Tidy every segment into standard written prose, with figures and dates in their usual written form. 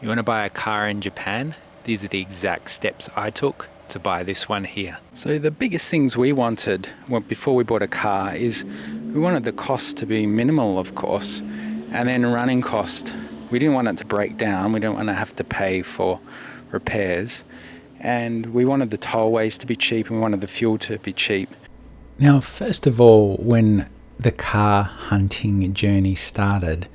You want to buy a car in Japan? These are the exact steps I took to buy this one here. So the biggest things we wanted before we bought a car is we wanted the cost to be minimal, of course, and then running cost. We didn't want it to break down. We didn't want to have to pay for repairs. And we wanted the tollways to be cheap and we wanted the fuel to be cheap. Now, first of all, when the car hunting journey started,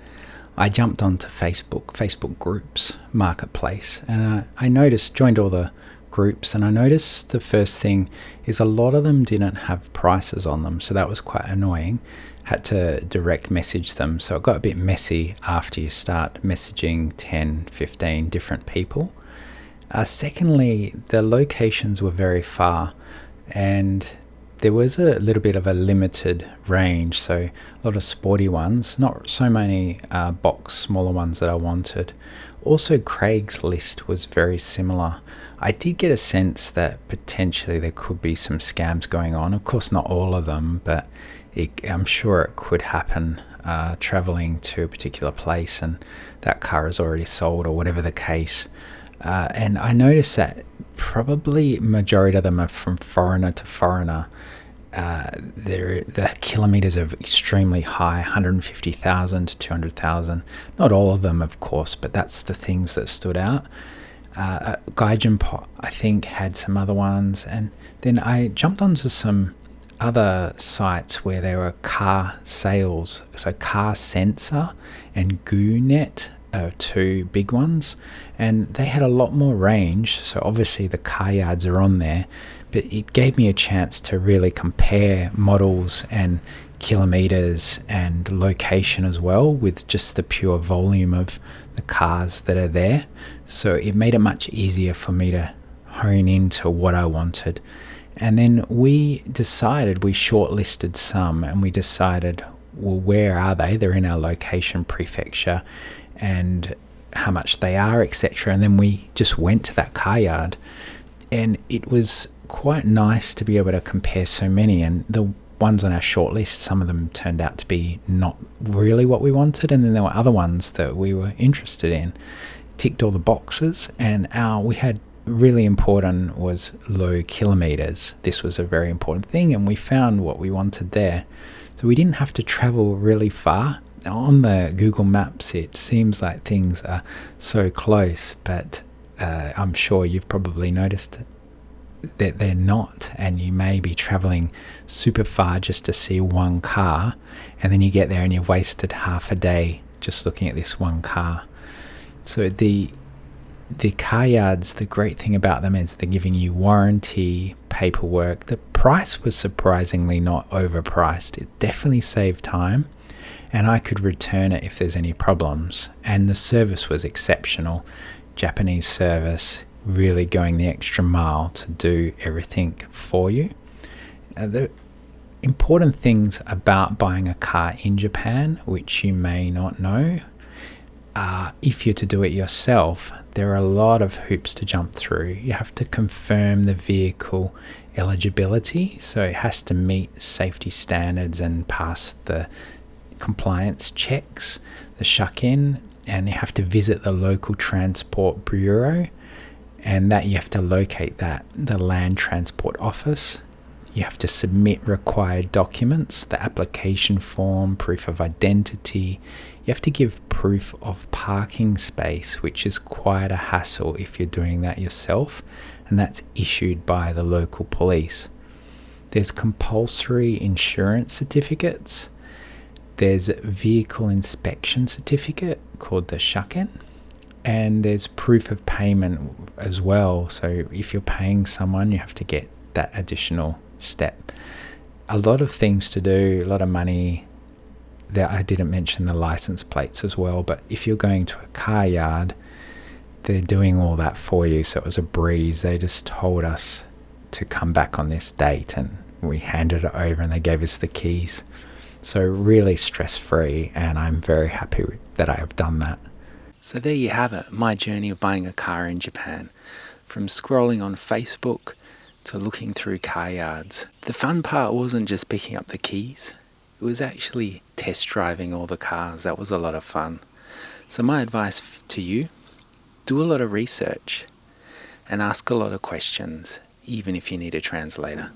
I jumped onto Facebook groups, Marketplace, and I joined all the groups, and I noticed the first thing is a lot of them didn't have prices on them, so that was quite annoying. Had to direct message them, so it got a bit messy after you start messaging 10, 15 different people. Secondly, the locations were very far, and there was a little bit of a limited range, so a lot of sporty ones, not so many smaller ones that I wanted. Also, Craigslist was very similar. I did get a sense that potentially there could be some scams going on. Of course, not all of them, but I'm sure it could happen traveling to a particular place and that car is already sold or whatever the case. And I noticed that probably majority of them are from foreigner to foreigner. The kilometers are extremely high, 150,000 to 200,000. Not all of them, of course, but that's the things that stood out. Gaijin Pot, I think, had some other ones. And then I jumped onto some other sites where there were car sales. So Car Sensor and Goo-net are two big ones, and they had a lot more range. So obviously the car yards are on there, but it gave me a chance to really compare models and kilometers and location as well with just the pure volume of the cars that are there. So it made it much easier for me to hone into what I wanted. And then we shortlisted some, and we decided, well, where are they? They're in our location prefecture, and how much they are, etc. And then we just went to that car yard, and it was quite nice to be able to compare so many. And the ones on our shortlist, some of them turned out to be not really what we wanted, and then there were other ones that we were interested in, ticked all the boxes. And we had really important was low kilometers. This was a very important thing, and we found what we wanted there. So we didn't have to travel really far. On the Google Maps, it seems like things are so close, but I'm sure you've probably noticed that they're not, and you may be traveling super far just to see one car, and then you get there and you've wasted half a day just looking at this one car. So the car yards, the great thing about them is they're giving you warranty, paperwork. The price was surprisingly not overpriced. It definitely saved time, and I could return it if there's any problems. And the service was exceptional. Japanese service, really going the extra mile to do everything for you. The important things about buying a car in Japan, which you may not know, if you're to do it yourself, there are a lot of hoops to jump through. You have to confirm the vehicle eligibility, so it has to meet safety standards and pass the compliance checks, the shuck-in, and you have to visit the local transport bureau, and that you have to locate the land transport office. You have to submit required documents, the application form, proof of identity. You have to give proof of parking space, which is quite a hassle if you're doing that yourself, and that's issued by the local police. There's compulsory insurance certificates. There's a vehicle inspection certificate called the shuck-in, and there's proof of payment as well. So if you're paying someone, you have to get that additional step. A lot of things to do, a lot of money. That I didn't mention the license plates as well, but if you're going to a car yard, they're doing all that for you. So it was a breeze. They just told us to come back on this date, and we handed it over and they gave us the keys. So really stress-free, and I'm very happy that I have done that. So there you have it, my journey of buying a car in Japan. From scrolling on Facebook to looking through car yards. The fun part wasn't just picking up the keys. It was actually test driving all the cars. That was a lot of fun. So my advice to you, do a lot of research and ask a lot of questions, even if you need a translator.